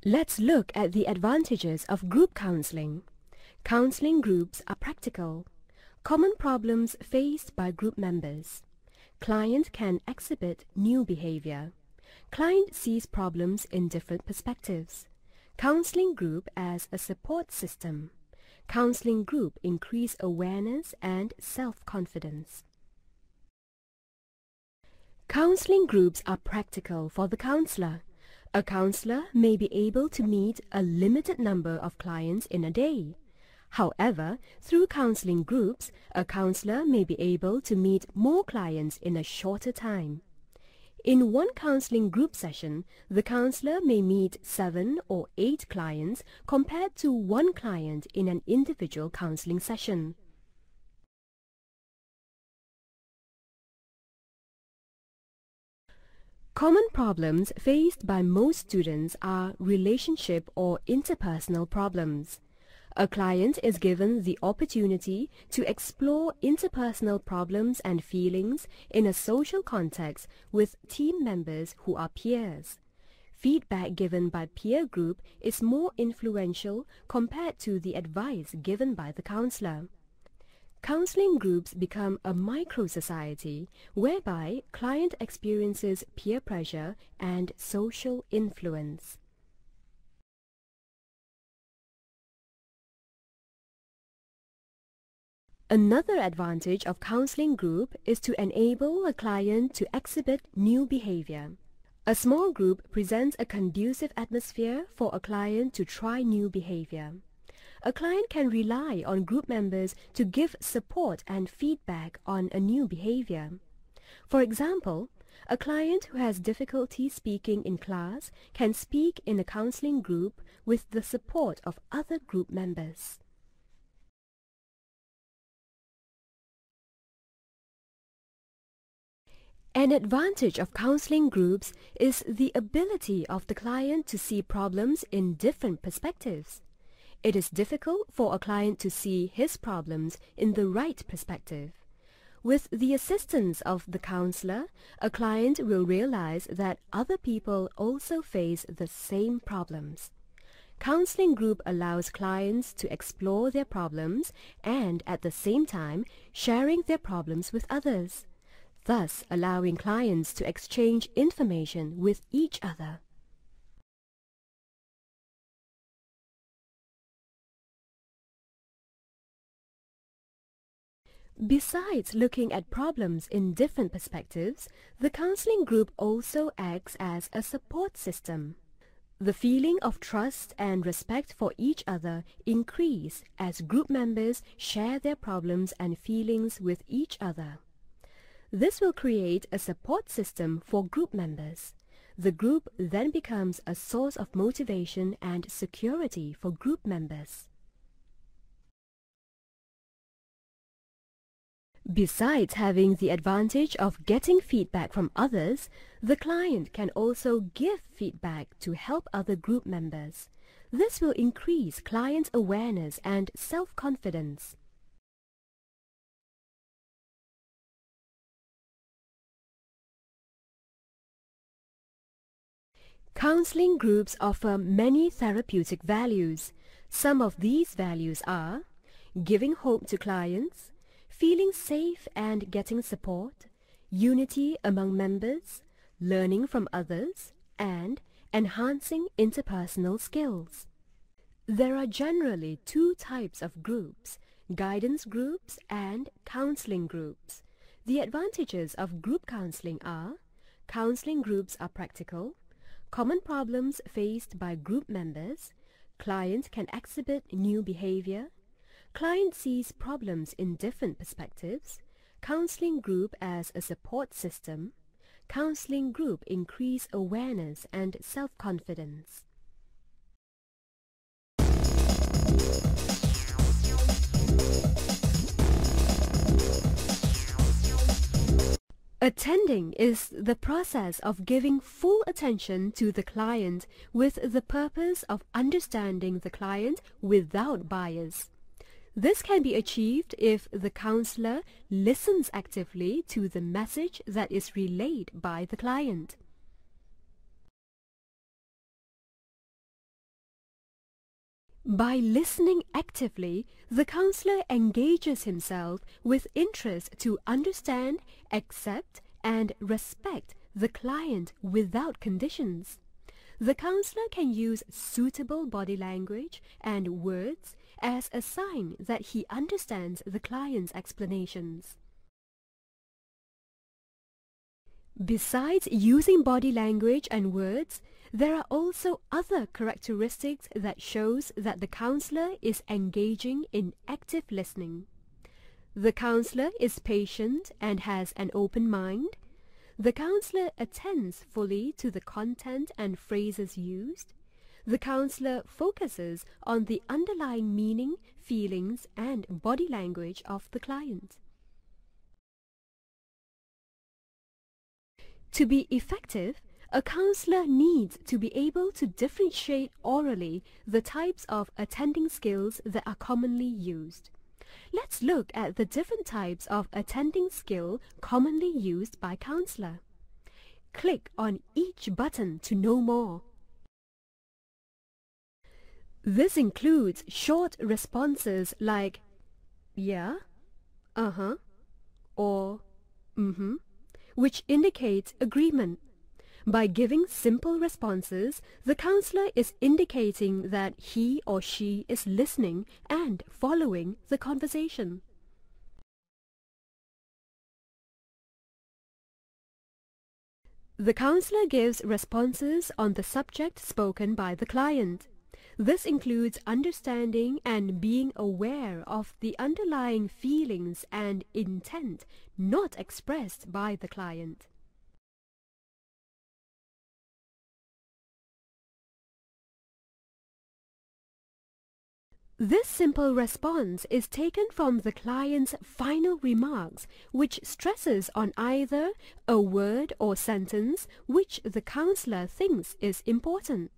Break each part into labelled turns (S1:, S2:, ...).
S1: Let's look at the advantages of group counseling. Counseling groups are practical. Common problems faced by group members. Client can exhibit new behavior. Client sees problems in different perspectives. Counseling group as a support system. Counseling group increase awareness and self-confidence. Counseling groups are practical for the counselor. A counselor may be able to meet a limited number of clients in a day. However, through counseling groups, a counselor may be able to meet more clients in a shorter time. In one counseling group session, the counselor may meet 7 or 8 clients compared to one client in an individual counseling session. Common problems faced by most students are relationship or interpersonal problems. A client is given the opportunity to explore interpersonal problems and feelings in a social context with team members who are peers. Feedback given by peer group is more influential compared to the advice given by the counselor. Counseling groups become a micro-society whereby client experiences peer pressure and social influence. Another advantage of counseling group is to enable a client to exhibit new behavior. A small group presents a conducive atmosphere for a client to try new behavior. A client can rely on group members to give support and feedback on a new behavior. For example, a client who has difficulty speaking in class can speak in a counseling group with the support of other group members. An advantage of counseling groups is the ability of the client to see problems in different perspectives. It is difficult for a client to see his problems in the right perspective. With the assistance of the counselor, a client will realize that other people also face the same problems. Counseling group allows clients to explore their problems and at the same time sharing their problems with others, thus allowing clients to exchange information with each other. Besides looking at problems in different perspectives, the counseling group also acts as a support system. The feeling of trust and respect for each other increase as group members share their problems and feelings with each other. This will create a support system for group members. The group then becomes a source of motivation and security for group members. Besides having the advantage of getting feedback from others, the client can also give feedback to help other group members. This will increase clients' awareness and self-confidence. Counseling groups offer many therapeutic values. Some of these values are giving hope to clients, feeling safe and getting support, unity among members, learning from others, and enhancing interpersonal skills. There are generally 2 types of groups, guidance groups and counseling groups. The advantages of group counseling are counseling groups are practical, common problems faced by group members, clients can exhibit new behavior, client sees problems in different perspectives, counseling group as a support system, counseling group increase awareness and self-confidence. Attending is the process of giving full attention to the client with the purpose of understanding the client without bias. This can be achieved if the counselor listens actively to the message that is relayed by the client. By listening actively, the counselor engages himself with interest to understand, accept, and respect the client without conditions. The counselor can use suitable body language and words as a sign that he understands the client's explanations. Besides using body language and words, there are also other characteristics that shows that the counselor is engaging in active listening. The counselor is patient and has an open mind. The counselor attends fully to the content and phrases used. The counselor focuses on the underlying meaning, feelings, and body language of the client. To be effective, a counselor needs to be able to differentiate orally the types of attending skills that are commonly used. Let's look at the different types of attending skill commonly used by counselor. Click on each button to know more. This includes short responses like yeah, uh-huh, or mm-hmm, which indicates agreement. By giving simple responses, the counselor is indicating that he or she is listening and following the conversation. The counselor gives responses on the subject spoken by the client. This includes understanding and being aware of the underlying feelings and intent not expressed by the client. This simple response is taken from the client's final remarks, which stresses on either a word or sentence which the counselor thinks is important.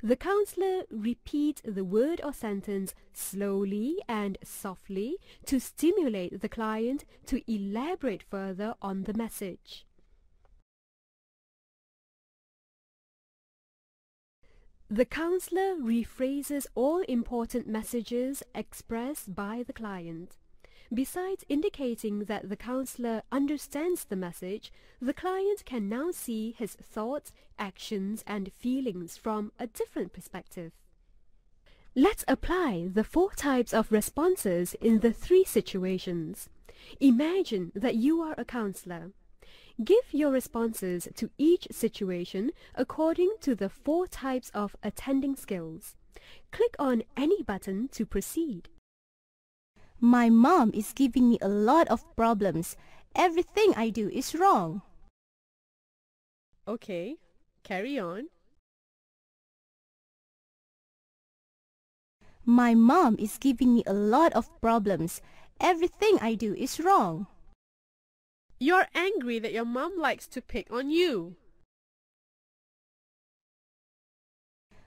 S1: The counselor repeats the word or sentence slowly and softly to stimulate the client to elaborate further on the message. The counselor rephrases all important messages expressed by the client. Besides indicating that the counselor understands the message, the client can now see his thoughts, actions, and feelings from a different perspective. Let's apply the 4 types of responses in the 3 situations. Imagine that you are a counselor. Give your responses to each situation according to the 4 types of attending skills. Click on any button to proceed.
S2: My mom is giving me a lot of problems. Everything I do is wrong.
S3: Okay, carry on.
S2: My mom is giving me a lot of problems. Everything I do is wrong.
S3: You're angry that your mom likes to pick on you.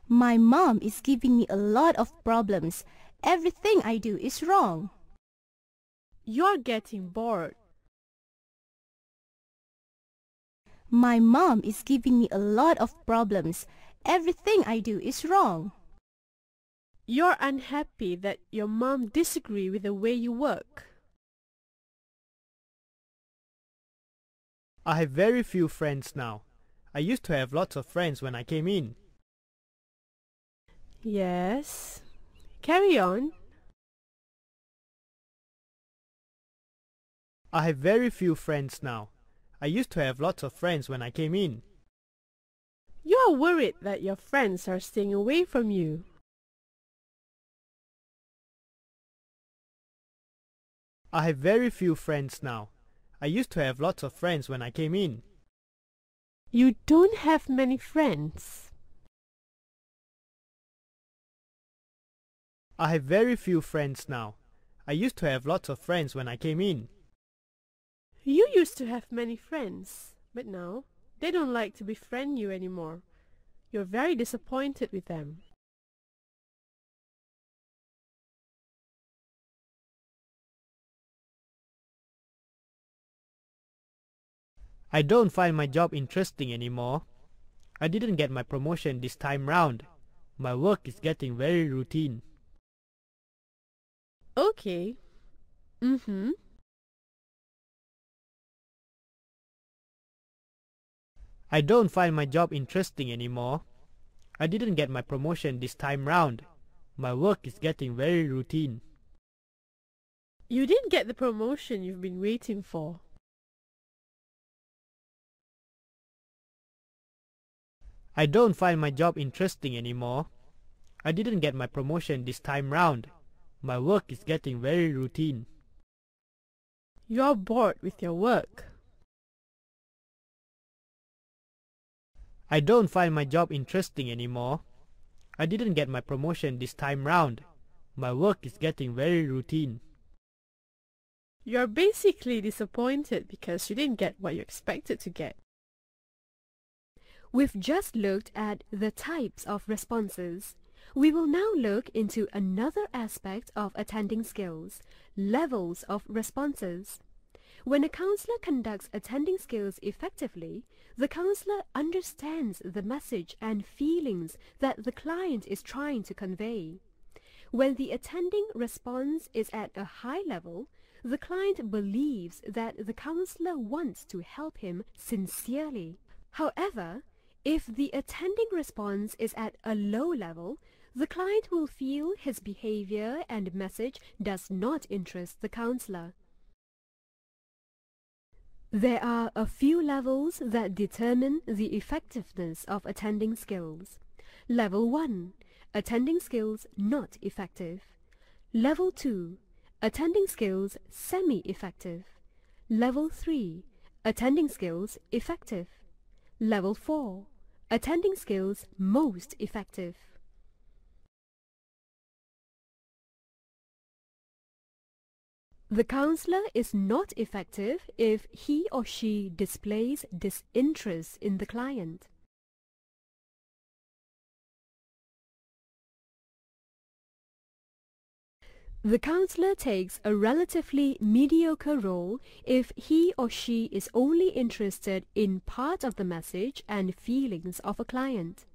S2: My mom is giving me a lot of problems. Everything I do is wrong.
S3: You're getting bored.
S2: My mom is giving me a lot of problems. Everything I do is wrong.
S3: You're unhappy that your mom disagrees with the way you work.
S4: I have very few friends now. I used to have lots of friends when I came in.
S3: Yes, carry on.
S4: I have very few friends now. I used to have lots of friends when I came in.
S3: You're worried that your friends are staying away from you.
S4: I have very few friends now. I used to have lots of friends when I came in.
S3: You don't have many friends.
S4: I have very few friends now. I used to have lots of friends when I came in.
S3: You used to have many friends, but now they don't like to befriend you anymore. You're very disappointed with them.
S4: I don't find my job interesting anymore. I didn't get my promotion this time round. My work is getting very routine.
S3: Okay. Mm-hmm.
S4: I don't find my job interesting anymore. I didn't get my promotion this time round. My work is getting very routine.
S3: You didn't get the promotion you've been waiting for.
S4: I don't find my job interesting anymore. I didn't get my promotion this time round. My work is getting very routine.
S3: You're bored with your work.
S4: I don't find my job interesting anymore. I didn't get my promotion this time round. My work is getting very routine.
S3: You're basically disappointed because you didn't get what you expected to get.
S1: We've just looked at the types of responses. We will now look into another aspect of attending skills, levels of responses. When a counselor conducts attending skills effectively, the counselor understands the message and feelings that the client is trying to convey. When the attending response is at a high level, the client believes that the counselor wants to help him sincerely. However, if the attending response is at a low level, the client will feel his behavior and message does not interest the counselor. There are a few levels that determine the effectiveness of attending skills. Level 1. Attending skills not effective. Level 2. Attending skills semi-effective. Level 3. Attending skills effective. Level 4. Attending skills most effective. The counselor is not effective if he or she displays disinterest in the client. The counselor takes a relatively mediocre role if he or she is only interested in part of the message and feelings of a client.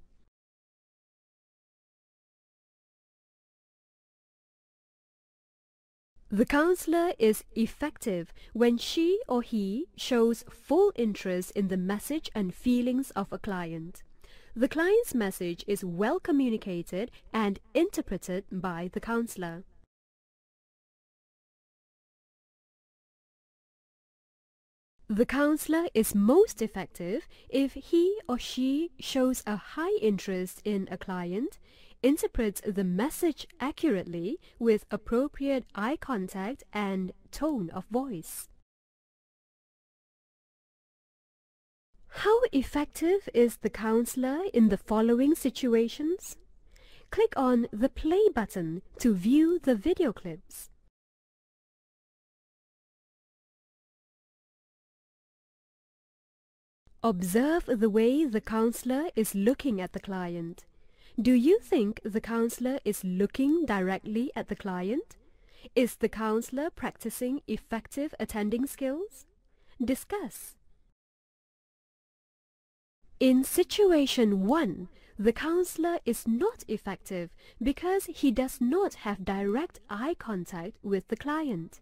S1: The counselor is effective when she or he shows full interest in the message and feelings of a client. The client's message is well communicated and interpreted by the counselor. The counselor is most effective if he or she shows a high interest in a client, interprets the message accurately with appropriate eye contact and tone of voice. How effective is the counselor in the following situations? Click on the play button to view the video clips. Observe the way the counselor is looking at the client. Do you think the counselor is looking directly at the client? Is the counselor practicing effective attending skills? Discuss. In situation 1, the counselor is not effective because he does not have direct eye contact with the client.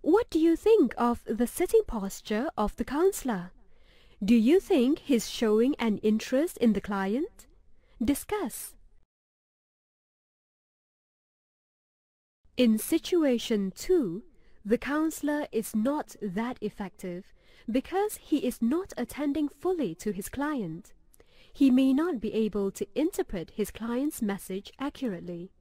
S1: What do you think of the sitting posture of the counselor? Do you think he's showing an interest in the client? Discuss. In situation 2, the counselor is not that effective because he is not attending fully to his client. He may not be able to interpret his client's message accurately.